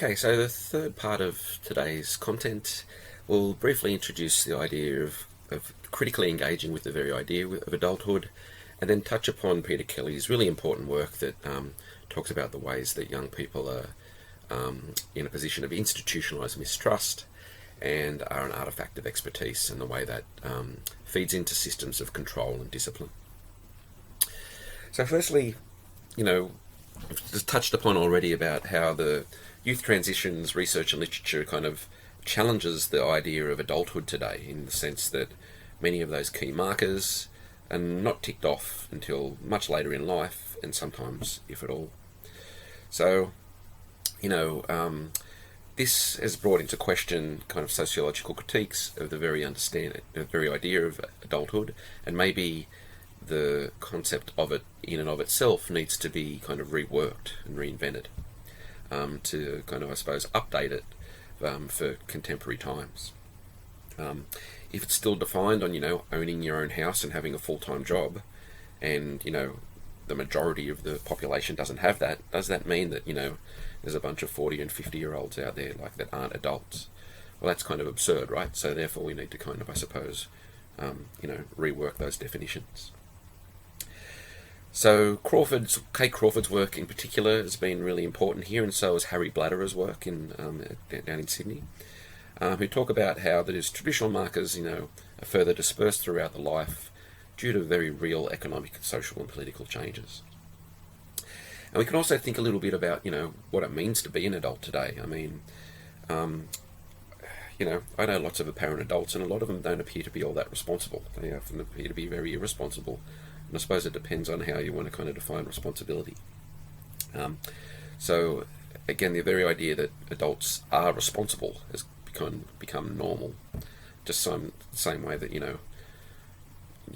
Okay, so the third part of today's content will briefly introduce the idea of critically engaging with the very idea of adulthood, and then touch upon Peter Kelly's really important work that talks about the ways that young people are in a position of institutionalised mistrust and are an artefact of expertise, and the way that feeds into systems of control and discipline. So firstly, I've just touched upon already about how the youth transitions research and literature kind of challenges the idea of adulthood today, in the sense that many of those key markers are not ticked off until much later in life, and sometimes if at all. So, this has brought into question kind of sociological critiques of the very idea of adulthood, and maybe the concept of it in and of itself needs to be kind of reworked and reinvented to kind of, I suppose, update it for contemporary times. If it's still defined on, owning your own house and having a full-time job, and, the majority of the population doesn't have that, does that mean that, there's a bunch of 40 and 50-year-olds out there that aren't adults? Well, that's kind of absurd, right? So therefore we need to kind of, I suppose, rework those definitions. So Kate Crawford's work in particular has been really important here, and so has Harry Blatterer's work down in Sydney, who talk about how these traditional markers, are further dispersed throughout the life due to very real economic, social and political changes. And we can also think a little bit about, what it means to be an adult today. I mean, I know lots of apparent adults, and a lot of them don't appear to be all that responsible. They often appear to be very irresponsible. And I suppose it depends on how you want to kind of define responsibility. So, again, the very idea that adults are responsible has become normal. Just same way that,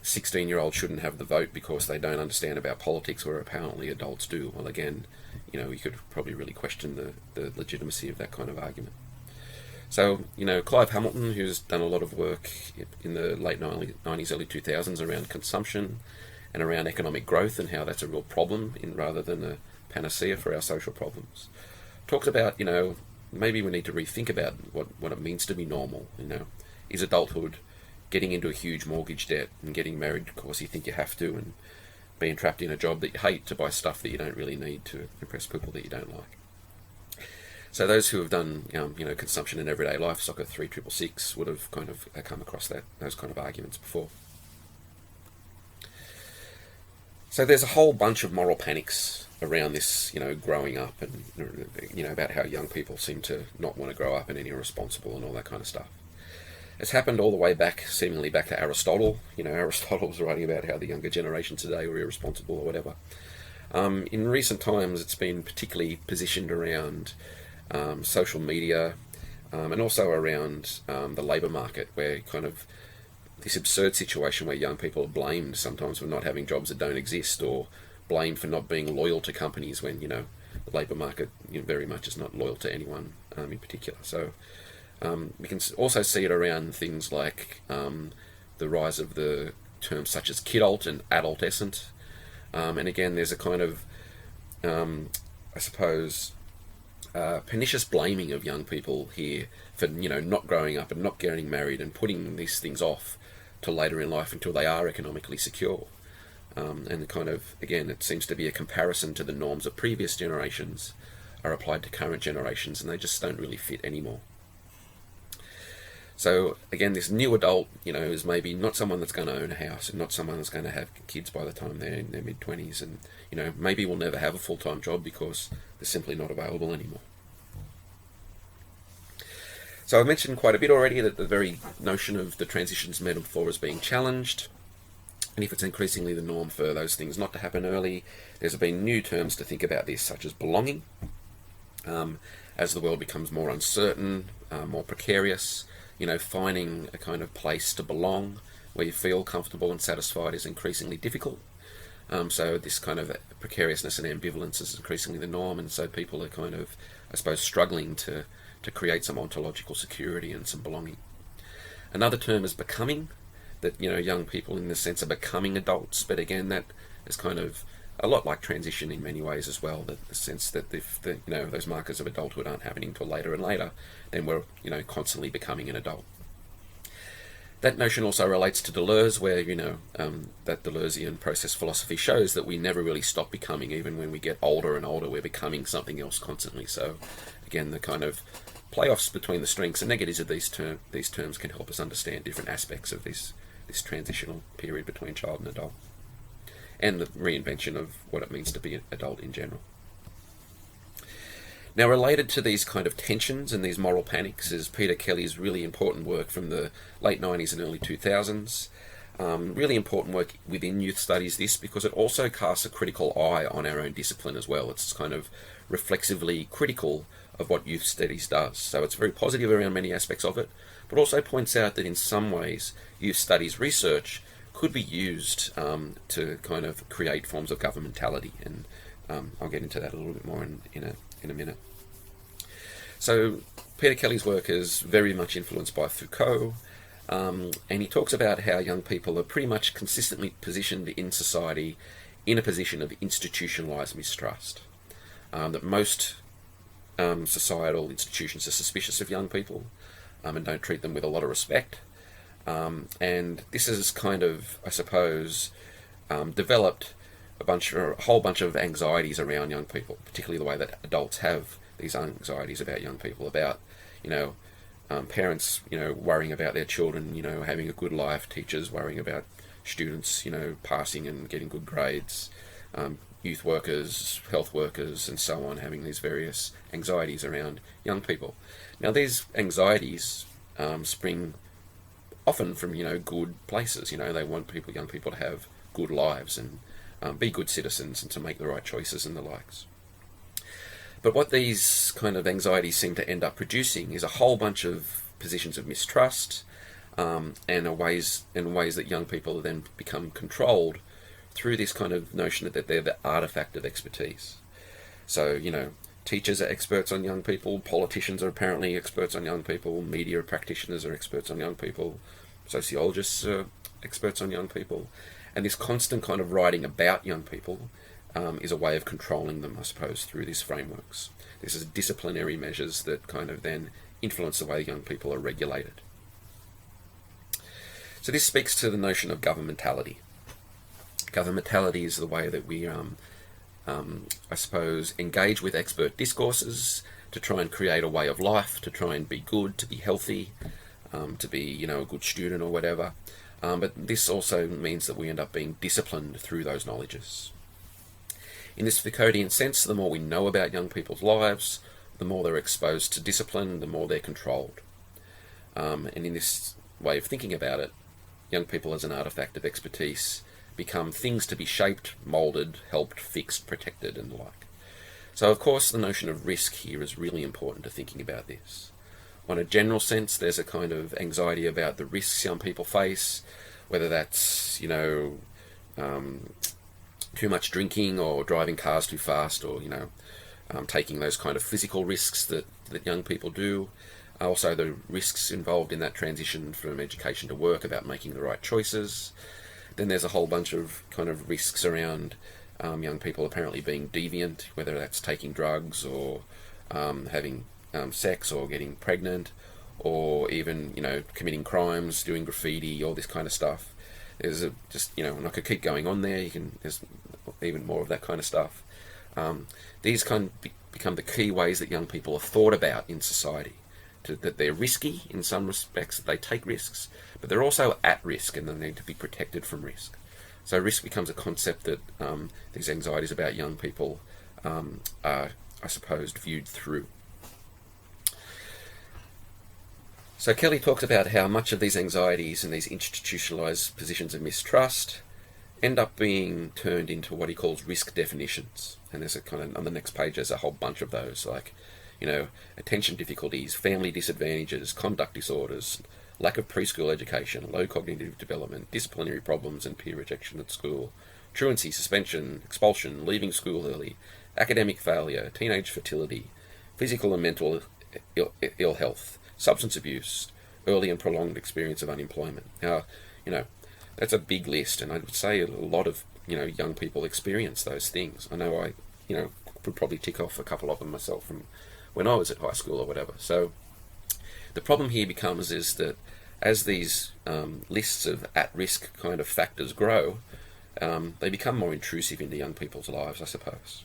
16-year-olds shouldn't have the vote because they don't understand about politics, where apparently adults do. Well, again, you could probably really question the legitimacy of that kind of argument. So, Clive Hamilton, who's done a lot of work in the late 90s, early 2000s around consumption and around economic growth, and how that's a real problem rather than a panacea for our social problems, talks about, maybe we need to rethink about what it means to be normal. Is adulthood getting into a huge mortgage debt and getting married because you think you have to, and being trapped in a job that you hate to buy stuff that you don't really need to impress people that you don't like? So those who have done, consumption in everyday life, Soccer 3666, would have kind of come across those kind of arguments before. So there's a whole bunch of moral panics around this, growing up, and, about how young people seem to not want to grow up and any irresponsible and all that kind of stuff. It's happened all the way back, seemingly back to Aristotle. Aristotle was writing about how the younger generation today were irresponsible or whatever. In recent times, it's been particularly positioned around social media, and also around the labour market, where kind of this absurd situation where young people are blamed sometimes for not having jobs that don't exist, or blamed for not being loyal to companies when, the labour market very much is not loyal to anyone in particular. So we can also see it around things like the rise of the terms such as kidult and adolescent. And again, there's a kind of, I suppose, pernicious blaming of young people here for, not growing up and not getting married, and putting these things off till later in life until they are economically secure. And kind of, again, it seems to be a comparison to the norms of previous generations are applied to current generations, and they just don't really fit anymore. So again, this new adult, is maybe not someone that's going to own a house, and not someone that's going to have kids by the time they're in their mid-20s, and, maybe will never have a full-time job because they're simply not available anymore. So I've mentioned quite a bit already that the very notion of the transitions metaphor is being challenged, and if it's increasingly the norm for those things not to happen early, there's been new terms to think about this, such as belonging. As the world becomes more uncertain, more precarious, finding a kind of place to belong where you feel comfortable and satisfied is increasingly difficult. So this kind of precariousness and ambivalence is increasingly the norm, and so people are kind of, I suppose, struggling to create some ontological security and some belonging. Another term is becoming, that young people in the sense of becoming adults, but again that is kind of a lot like transition in many ways as well. That the sense that if those markers of adulthood aren't happening till later and later, then we're constantly becoming an adult. That notion also relates to Deleuze, where that Deleuzian process philosophy shows that we never really stop becoming. Even when we get older and older, we're becoming something else constantly. So again, the kind of playoffs between the strengths and negatives of these terms can help us understand different aspects of this transitional period between child and adult, and the reinvention of what it means to be an adult in general. Now, related to these kind of tensions and these moral panics is Peter Kelly's really important work from the late 90s and early 2000s. Really important work within youth studies, this, because it also casts a critical eye on our own discipline as well. It's kind of reflexively critical of what youth studies does. So it's very positive around many aspects of it, but also points out that in some ways youth studies research could be used to kind of create forms of governmentality, and I'll get into that a little bit more in a minute. So Peter Kelly's work is very much influenced by Foucault, and he talks about how young people are pretty much consistently positioned in society in a position of institutionalized mistrust. That most societal institutions are suspicious of young people and don't treat them with a lot of respect. And this is kind of, I suppose, developed a whole bunch of anxieties around young people, particularly the way that adults have these anxieties about young people, about parents worrying about their children having a good life, teachers worrying about students passing and getting good grades, youth workers, health workers, and so on, having these various anxieties around young people. Now, these anxieties spring often from good places. They want young people to have good lives and be good citizens and to make the right choices and the likes. But what these kind of anxieties seem to end up producing is a whole bunch of positions of mistrust, and ways that young people then become controlled through this kind of notion that they're the artefact of expertise. So, teachers are experts on young people, politicians are apparently experts on young people, media practitioners are experts on young people, sociologists are experts on young people, and this constant kind of writing about young people is a way of controlling them, I suppose, through these frameworks. This is disciplinary measures that kind of then influence the way young people are regulated. So this speaks to the notion of governmentality. Governmentality is the way that we, I suppose, engage with expert discourses to try and create a way of life, to try and be good, to be healthy, to be, a good student or whatever. But this also means that we end up being disciplined through those knowledges. In this Foucauldian sense, the more we know about young people's lives, the more they're exposed to discipline, the more they're controlled. And in this way of thinking about it, young people as an artefact of expertise become things to be shaped, moulded, helped, fixed, protected, and the like. So, of course, the notion of risk here is really important to thinking about this. On a general sense, there's a kind of anxiety about the risks young people face, whether that's, too much drinking or driving cars too fast, or, taking those kind of physical risks that young people do. Also, the risks involved in that transition from education to work, about making the right choices. Then there's a whole bunch of kind of risks around young people apparently being deviant, whether that's taking drugs or having sex or getting pregnant, or even, committing crimes, doing graffiti, all this kind of stuff. There's and I could keep going on there. There's even more of that kind of stuff. These kind of become the key ways that young people are thought about in society. That they're risky in some respects, that they take risks, but they're also at risk and they need to be protected from risk. So risk becomes a concept that these anxieties about young people are, I suppose, viewed through. So Kelly talks about how much of these anxieties and these institutionalized positions of mistrust end up being turned into what he calls risk definitions. And there's a kind of, on the next page, there's a whole bunch of those, like, attention difficulties, family disadvantages, conduct disorders, lack of preschool education, low cognitive development, disciplinary problems and peer rejection at school, truancy, suspension, expulsion, leaving school early, academic failure, teenage fertility, physical and mental ill health, substance abuse, early and prolonged experience of unemployment. Now, that's a big list, and I would say a lot of young people experience those things. I know I, could probably tick off a couple of them myself from when I was at high school or whatever. So the problem here becomes is that as these lists of at-risk kind of factors grow, they become more intrusive into young people's lives, I suppose.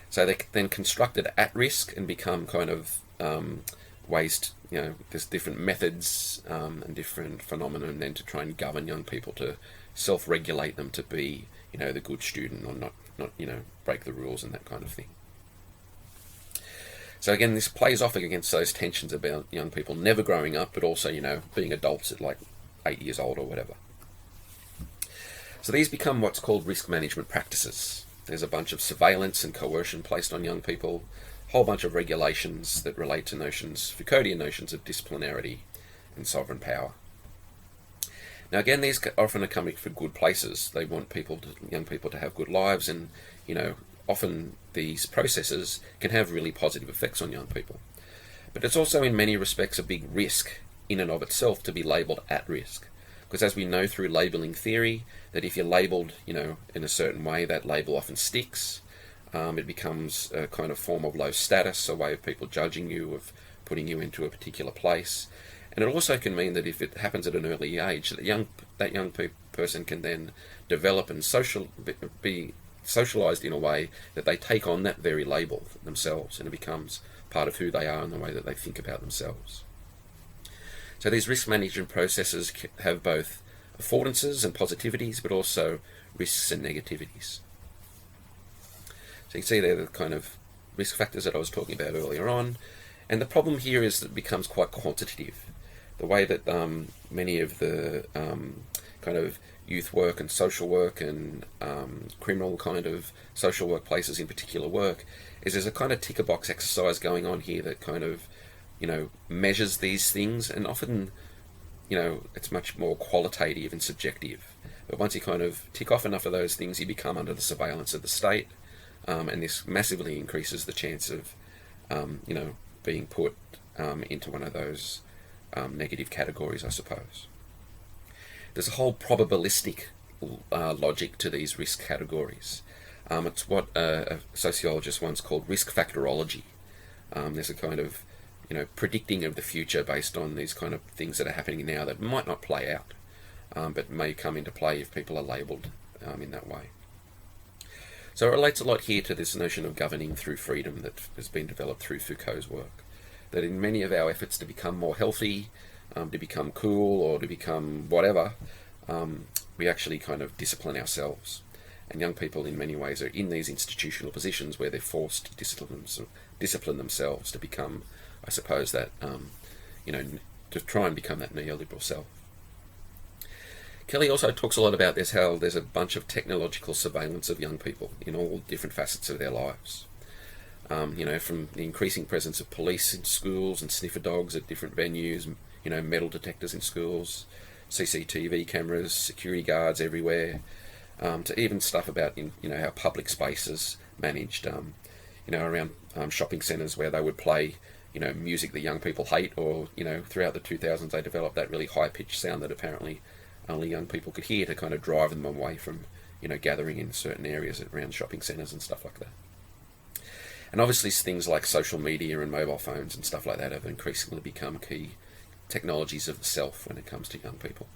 So they're then constructed at risk and become kind of ways to, there's different methods and different phenomena then to try and govern young people, to self-regulate them to be, the good student or not, break the rules and that kind of thing. So again, this plays off against those tensions about young people never growing up, but also, being adults at like 8 years old or whatever. So these become what's called risk management practices. There's a bunch of surveillance and coercion placed on young people, a whole bunch of regulations that relate to Foucauldian notions of disciplinarity and sovereign power. Now again, these often are coming from good places. They want young people to have good lives, and, often these processes can have really positive effects on young people. But it's also in many respects a big risk in and of itself to be labelled at risk. Because as we know through labelling theory, that if you're labelled, in a certain way, that label often sticks. It becomes a kind of form of low status, a way of people judging you, of putting you into a particular place. And it also can mean that if it happens at an early age, that young person can then develop and be socialised in a way that they take on that very label themselves, and it becomes part of who they are and the way that they think about themselves. So these risk management processes have both affordances and positivities, but also risks and negativities. So you can see there the kind of risk factors that I was talking about earlier on. And the problem here is that it becomes quite quantitative. The way that many of the kind of youth work and social work and criminal kind of social work places in particular work is there's a kind of ticker box exercise going on here that kind of, measures these things, and often, it's much more qualitative and subjective. But once you kind of tick off enough of those things, you become under the surveillance of the state, and this massively increases the chance of, being put into one of those negative categories, I suppose. There's a whole probabilistic logic to these risk categories. It's what a sociologist once called risk factorology. There's a kind of, predicting of the future based on these kind of things that are happening now that might not play out, but may come into play if people are labelled in that way. So it relates a lot here to this notion of governing through freedom that has been developed through Foucault's work. That in many of our efforts to become more healthy, to become cool, or to become whatever, we actually kind of discipline ourselves. And young people in many ways are in these institutional positions where they're forced to discipline themselves to become, I suppose, that, to try and become that neoliberal self. Kelly also talks a lot about this, how there's a bunch of technological surveillance of young people in all different facets of their lives. From the increasing presence of police in schools and sniffer dogs at different venues, metal detectors in schools, CCTV cameras, security guards everywhere, to even stuff about, how public spaces managed, around shopping centres where they would play, music that young people hate, or, throughout the 2000s they developed that really high-pitched sound that apparently only young people could hear to kind of drive them away from, gathering in certain areas around shopping centres and stuff like that. And obviously things like social media and mobile phones and stuff like that have increasingly become key technologies of the self when it comes to young people.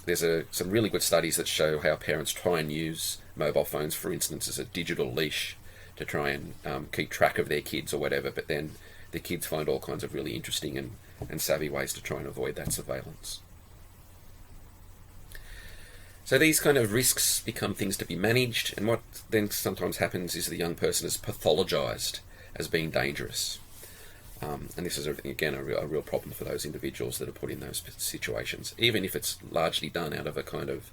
There's some really good studies that show how parents try and use mobile phones, for instance, as a digital leash to try and keep track of their kids or whatever, but then the kids find all kinds of really interesting and savvy ways to try and avoid that surveillance. So these kind of risks become things to be managed, and what then sometimes happens is the young person is pathologized as being dangerous. And this is, again, a real problem for those individuals that are put in those situations, even if it's largely done out of a kind of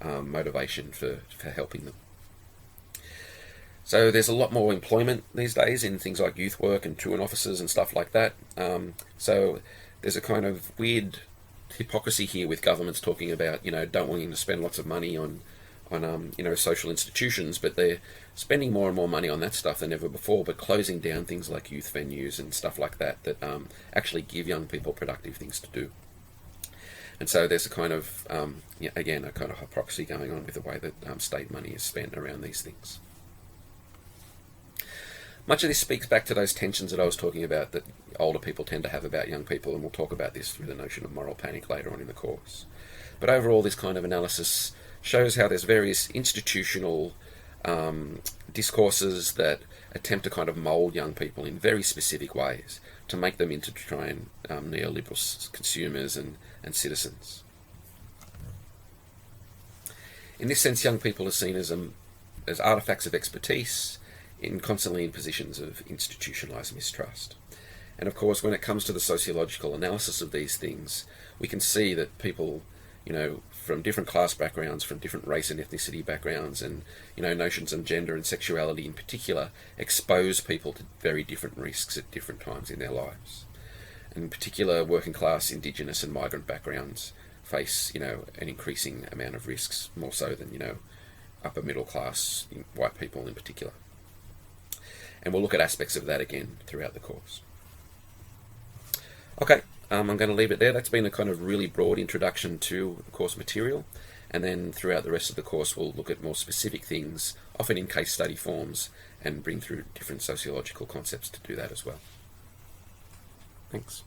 motivation for helping them. So there's a lot more employment these days in things like youth work and truant officers and stuff like that. So there's a kind of weird hypocrisy here with governments talking about, don't wanting to spend lots of money on social institutions, but they're spending more and more money on that stuff than ever before, but closing down things like youth venues and stuff like that actually give young people productive things to do. And so there's a kind of, again, a kind of hypocrisy going on with the way that state money is spent around these things. Much of this speaks back to those tensions that I was talking about that older people tend to have about young people, and we'll talk about this through the notion of moral panic later on in the course. But overall, this kind of analysis shows how there's various institutional discourses that attempt to kind of mould young people in very specific ways to make them into trying neoliberal consumers and citizens. In this sense, young people are seen as artefacts of expertise, constantly in positions of institutionalised mistrust. And of course, when it comes to the sociological analysis of these things, we can see that people, from different class backgrounds, from different race and ethnicity backgrounds, and, notions of gender and sexuality in particular, expose people to very different risks at different times in their lives. And in particular, working class, Indigenous and migrant backgrounds face, an increasing amount of risks, more so than, upper middle class white people in particular. And we'll look at aspects of that again throughout the course. Okay, I'm going to leave it there. That's been a kind of really broad introduction to the course material. And then throughout the rest of the course, we'll look at more specific things, often in case study forms, and bring through different sociological concepts to do that as well. Thanks.